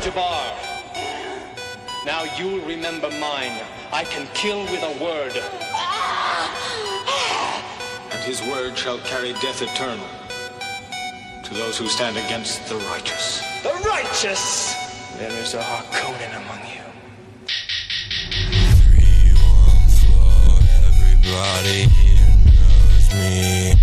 Jabbar. Now you'll remember mine. I can kill with a word. And his word shall carry death eternal to those who stand against the righteous. The righteous! There is a Harkonnen among you. 314, everybody here knows me.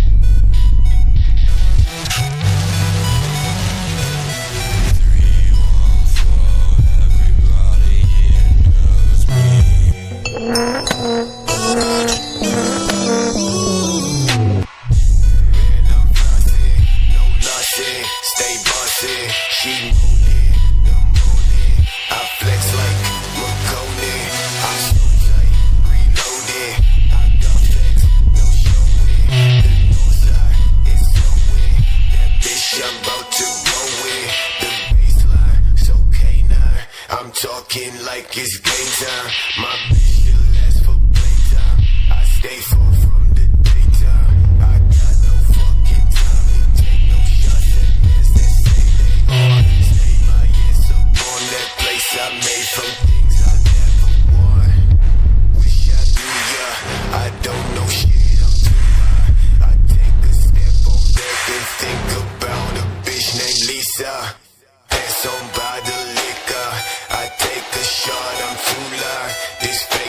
314, everybody here knows me. Man, I'm flossy, no lossy, stay bossy. She moaning, the moaning. I flex like Marconi. I so tight, reloaded. I got flex, no showing. The north side is showing. That bitch I'm about to go with. The baseline, so canine. I'm talking like it's game time. My bitch still lasts for playtime. I stay far from the daytime. I got no fucking time to take no shots at mans that say they on. Stay my ass up on that place I made.